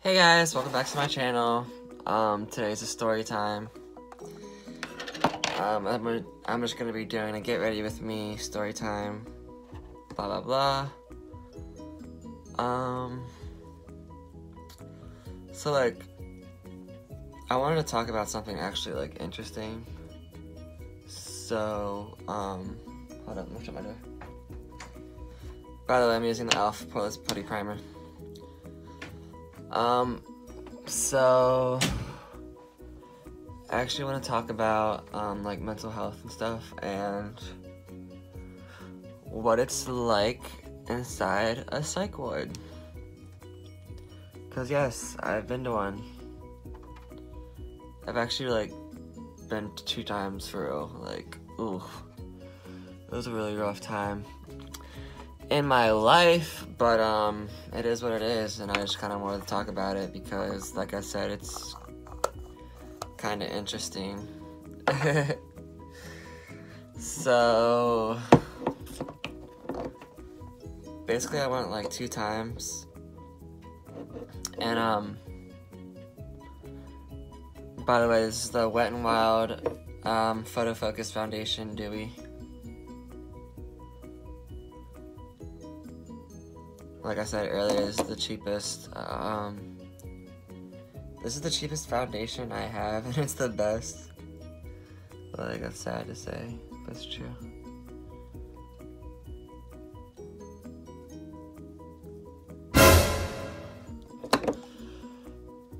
Hey guys, welcome back to my channel. Today's a story time. I'm just gonna be doing a get ready with me story time. Blah blah blah. So like, I wanted to talk about something actually like interesting. So hold up, let me shut my door. By the way, I'm using the e.l.f. Poreless Putty Primer. So I actually want to talk about like mental health and stuff and what it's like inside a psych ward. Cause yes, I've been to one. I've actually like been 2 times for real. Like, ooh, it was a really rough time in my life, but it is what it is, and I just kind of wanted to talk about it because, like I said, it's kind of interesting. So basically I went like 2 times, and by the way, this is the Wet n Wild Photo Focus Foundation Dewy. Like I said earlier, this is the cheapest. This is the cheapest foundation I have, and it's the best. Like, that's sad to say, but it's true.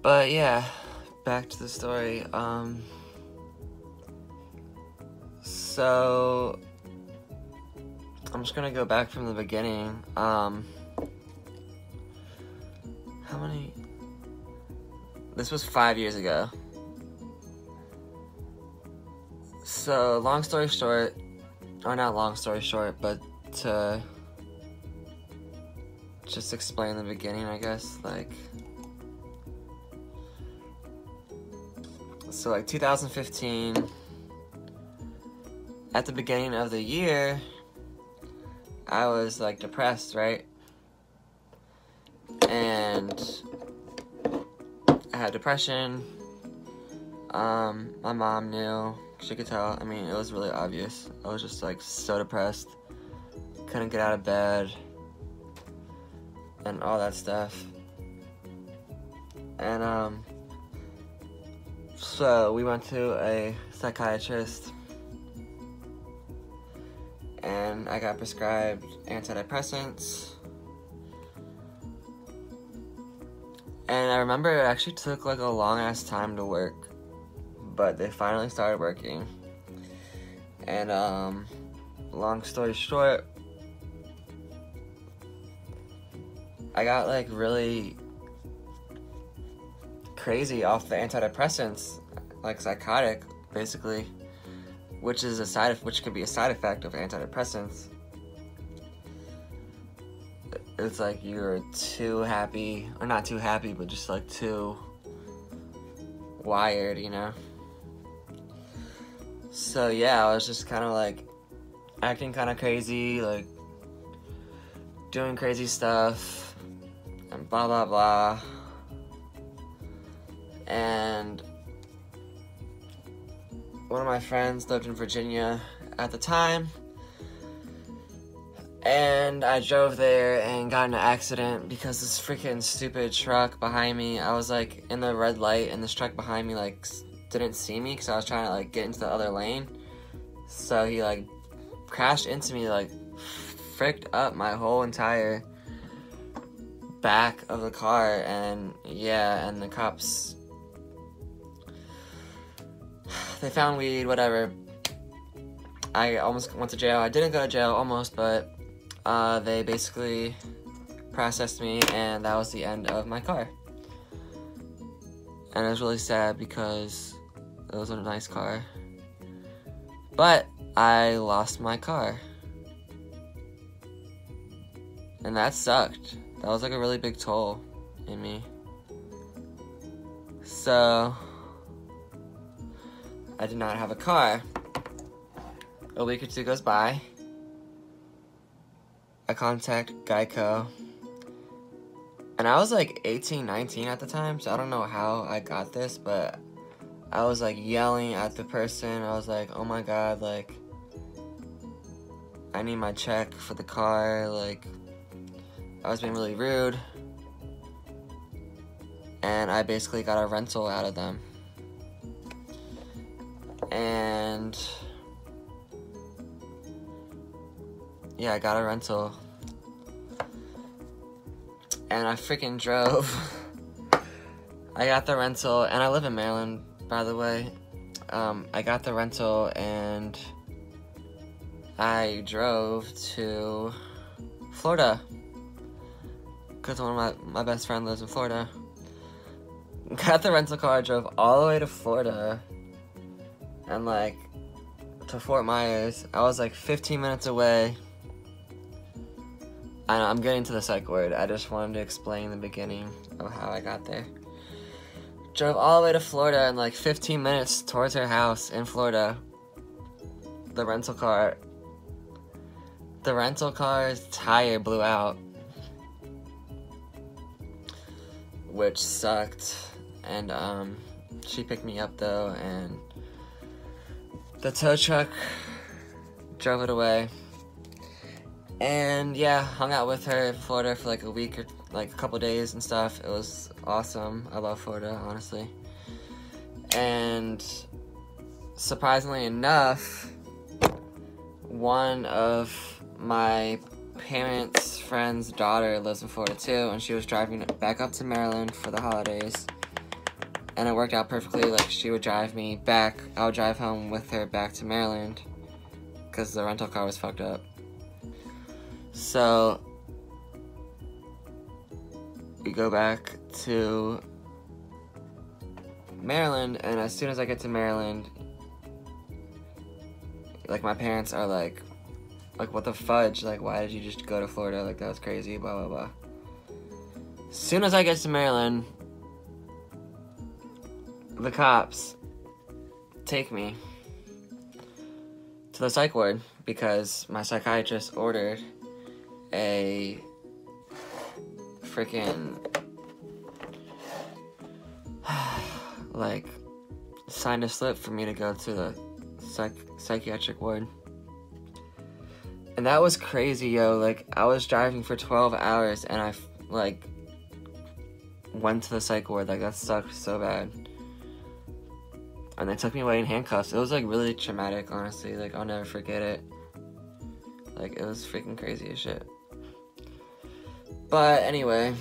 But yeah, back to the story. So I'm just gonna go back from the beginning. How many? This was 5 years ago. So, long story short, or not long story short, but to just explain the beginning, I guess, like, so like 2015, at the beginning of the year, I was like depressed, right? And I had depression. My mom knew, she could tell. I mean, it was really obvious. I was just like so depressed, couldn't get out of bed, and all that stuff. And so we went to a psychiatrist, and I got prescribed antidepressants. And I remember it actually took like a long ass time to work, but they finally started working. And long story short, I got like really crazy off the antidepressants, like psychotic basically, which could be a side effect of antidepressants. It's like you're too happy, or not too happy, but just like too wired, you know? So yeah, I was just kind of like acting kind of crazy, like doing crazy stuff, and blah blah blah. And one of my friends lived in Virginia at the time, and I drove there and got in an accident because this freaking stupid truck behind me, I was like in the red light, and this truck behind me like didn't see me because I was trying to like get into the other lane. So he like crashed into me, like fricked up my whole entire back of the car. And yeah, and the cops, they found weed, whatever. I almost went to jail. I didn't go to jail, almost, but they basically processed me, and that was the end of my car. And it was really sad because it was a nice car, but I lost my car, and that sucked. That was like a really big toll in me. So I did not have a car. A week or 2 goes by. I contact Geico, And I was like 18, 19 at the time, so I don't know how I got this, but I was like yelling at the person. I was like, oh my god, like, I need my check for the car. Like, I was being really rude. And I basically got a rental out of them. And yeah, I got a rental. And I freaking drove. I got the rental, and I live in Maryland, by the way. I got the rental, and I drove to Florida. Because one of my best friend lives in Florida. Got the rental car, drove all the way to Florida. And like, to Fort Myers. I was like 15 minutes away. I know, I'm getting to the psych word. I just wanted to explain the beginning of how I got there. Drove all the way to Florida and like 15 minutes towards her house in Florida. The rental car's tire blew out. Which sucked. And she picked me up though, and the tow truck drove it away. And yeah, hung out with her in Florida for like a week or like a couple days and stuff. It was awesome. I love Florida, honestly. And surprisingly enough, one of my parents' friend's daughter lives in Florida too, and she was driving back up to Maryland for the holidays. And it worked out perfectly. Like, she would drive me back. I would drive home with her back to Maryland because the rental car was fucked up. So we go back to Maryland, and as soon as I get to Maryland, like, my parents are like, what the fudge? Like, why did you just go to Florida? Like, that was crazy, blah, blah, blah. As soon as I get to Maryland, the cops take me to the psych ward because my psychiatrist ordered a freaking like signed a slip for me to go to the psychiatric ward. And that was crazy, yo. Like, I was driving for 12 hours and I like went to the psych ward. Like, that sucked so bad. And they took me away in handcuffs. It was like really traumatic, honestly. Like, I'll never forget it. Like, it was freaking crazy as shit. But anyway,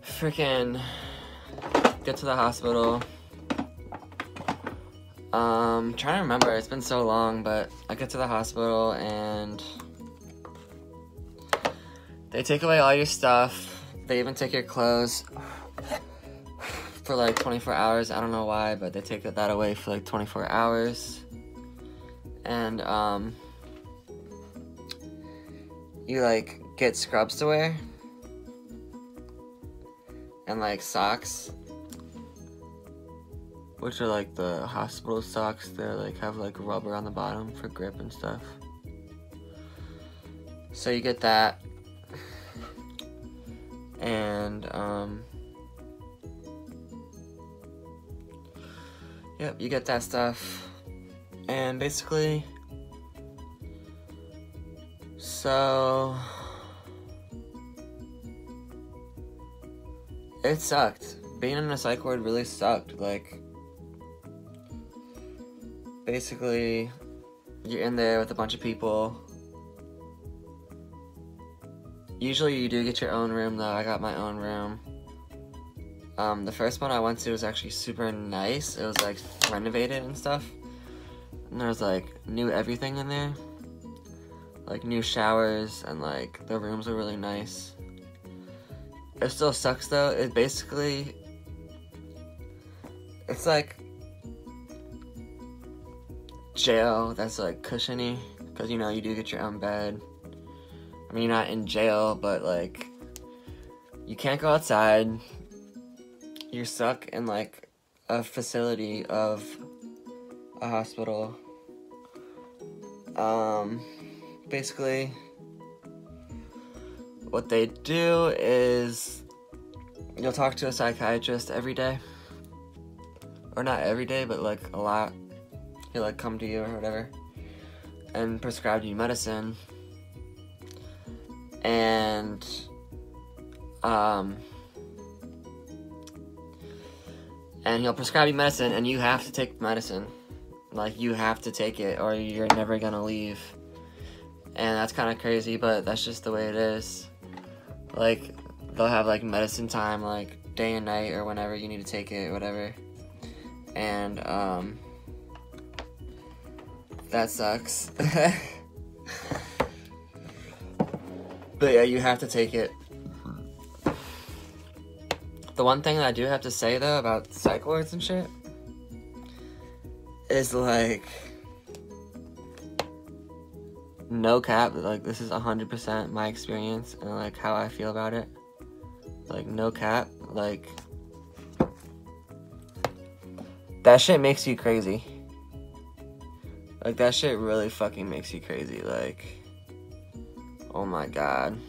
freaking get to the hospital. Trying to remember, it's been so long, but I get to the hospital and they take away all your stuff. They even take your clothes for like 24 hours. I don't know why, but they take that away for like 24 hours. And you like get scrubs to wear and like socks, which are like the hospital socks. They're like have like rubber on the bottom for grip and stuff. So you get that, and yep, you get that stuff, and basically, so it sucked. Being in a psych ward really sucked. Like, basically, you're in there with a bunch of people. Usually you do get your own room, though. I got my own room. The first one I went to was actually super nice. It was like renovated and stuff. And there was like new everything in there. Like new showers, and like the rooms were really nice. It still sucks though. It basically, it's like jail that's like cushiony, because you know you do get your own bed. I mean, you're not in jail, but like you can't go outside. You're stuck in like a facility of a hospital. Basically, what they do is you'll talk to a psychiatrist every day. Or not every day, but like a lot. He'll like come to you or whatever and prescribe you medicine. And he'll prescribe you medicine, and you have to take the medicine. Like, you have to take it, or you're never gonna leave. And that's kind of crazy, but that's just the way it is. Like, they'll have, like, medicine time, like, day and night, or whenever you need to take it, or whatever. And, that sucks. But yeah, you have to take it. The one thing that I do have to say, though, about psych wards and shit is, like, no cap, like, this is 100% my experience and, like, how I feel about it. Like, no cap, like, that shit makes you crazy. Like, that shit really fucking makes you crazy, like, oh my god.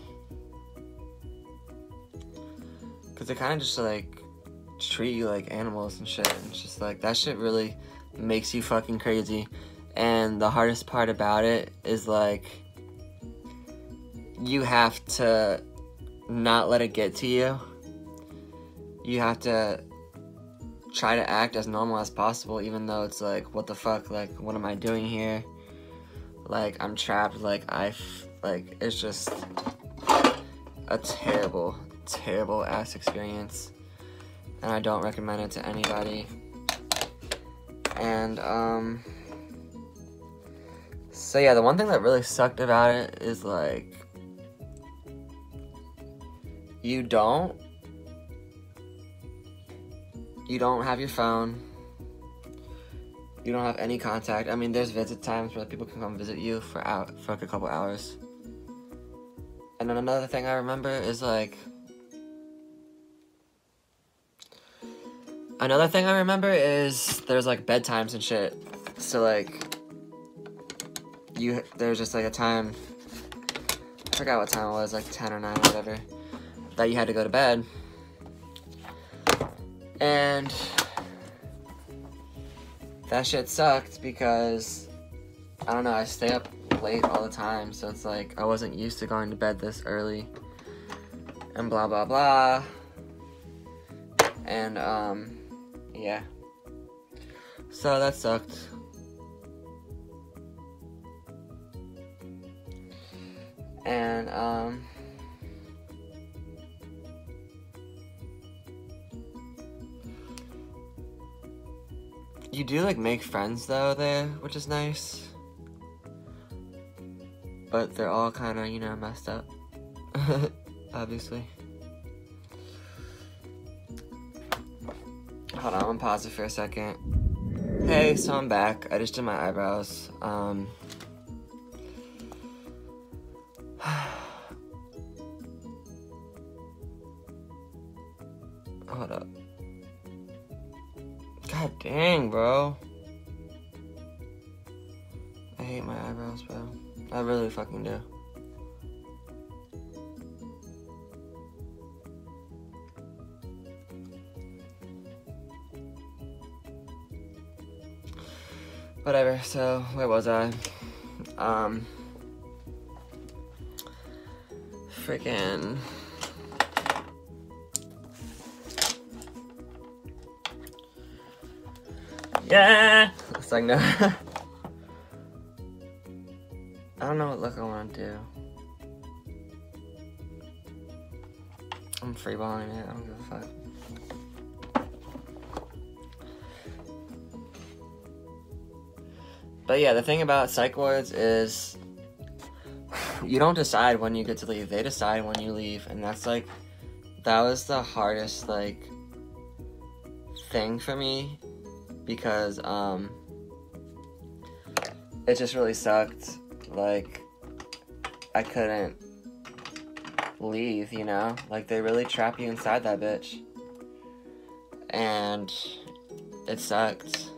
Because they kind of just, like, treat you like animals and shit. And it's just, like, that shit really makes you fucking crazy. And the hardest part about it is, like, you have to not let it get to you. You have to try to act as normal as possible, even though it's, like, what the fuck, like, what am I doing here? Like, I'm trapped, like, it's just a terrible, terrible ass experience, and I don't recommend it to anybody. And so yeah, the one thing that really sucked about it is, like, you don't have your phone, you don't have any contact. I mean, there's visit times where people can come visit you for like a couple hours. And then another thing I remember is, like, there's, like, bedtimes and shit. So, like, there's just, like, a time, I forgot what time it was, like 10 or 9 or whatever, that you had to go to bed. And that shit sucked because, I don't know, I stay up late all the time, so it's like, I wasn't used to going to bed this early, and blah, blah, blah. And, yeah. So that sucked. And, you do, like, make friends, though, there, which is nice. But they're all kind of, you know, messed up. Obviously. Hold on, I'm gonna pause it for a second. Hey, so I'm back. I just did my eyebrows. Hold up. God dang, bro. I hate my eyebrows, bro. I really fucking do. Whatever, so, where was I? Freaking... Yeah! It's like, no. I don't know what look I want to do. I'm freeballing it, I don't give a fuck. But yeah, the thing about psych wards is you don't decide when you get to leave. They decide when you leave, and that's, like, that was the hardest, like, thing for me, because it just really sucked. Like, I couldn't leave, you know? Like, they really trap you inside that bitch, and it sucked.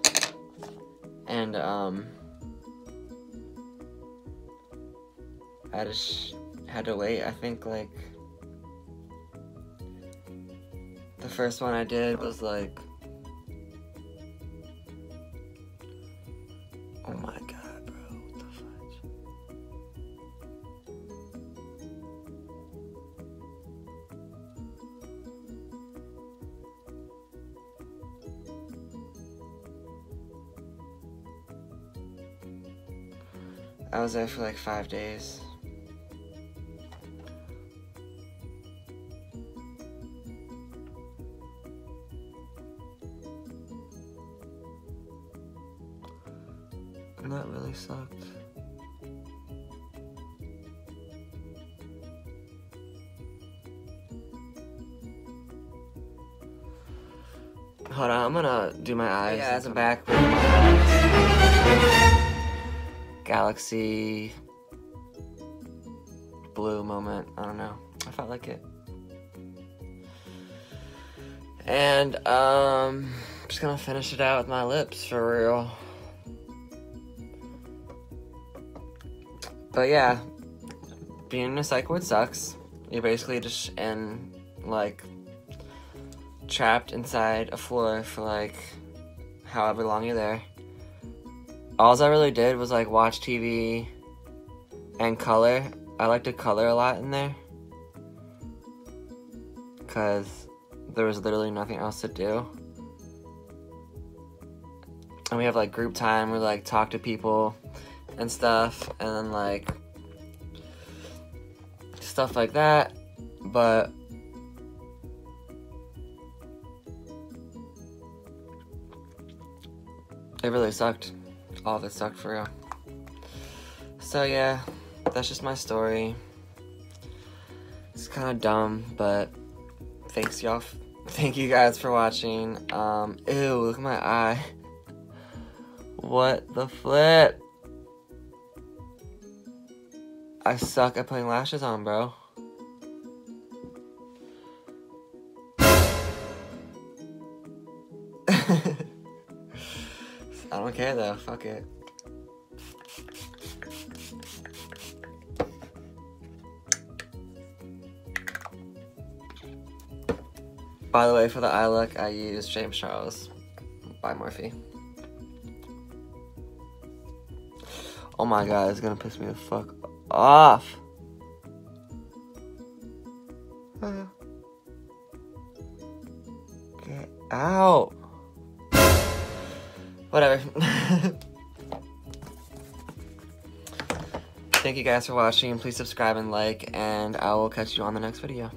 And I just had to wait, I think, like, The first one I did was like, oh my god, bro, what the fudge? I was there for like 5 days. And that really sucked. Hold on, I'm gonna do my eyes. Yeah, as I'm back with my eyes. Galaxy blue moment. I don't know. I felt like it. And I'm just gonna finish it out with my lips for real. But yeah, being in a psych ward sucks. You're basically just like trapped inside a floor for like however long you're there. All I really did was like watch TV and color. I like to color a lot in there because there was literally nothing else to do. And we have like group time where like talk to people and stuff, and then like stuff like that. But it really sucked. All of it sucked for real. So yeah, that's just my story. It's kind of dumb, but thank you guys for watching. Ew, look at my eye. What the flip? I suck at putting lashes on, bro. I don't care though, fuck it. By the way, for the eye look, I used James Charles by Morphe. Oh my god, it's gonna piss me the fuck off. Get out. Whatever. Thank you guys for watching. Please subscribe and like, and I will catch you on the next video.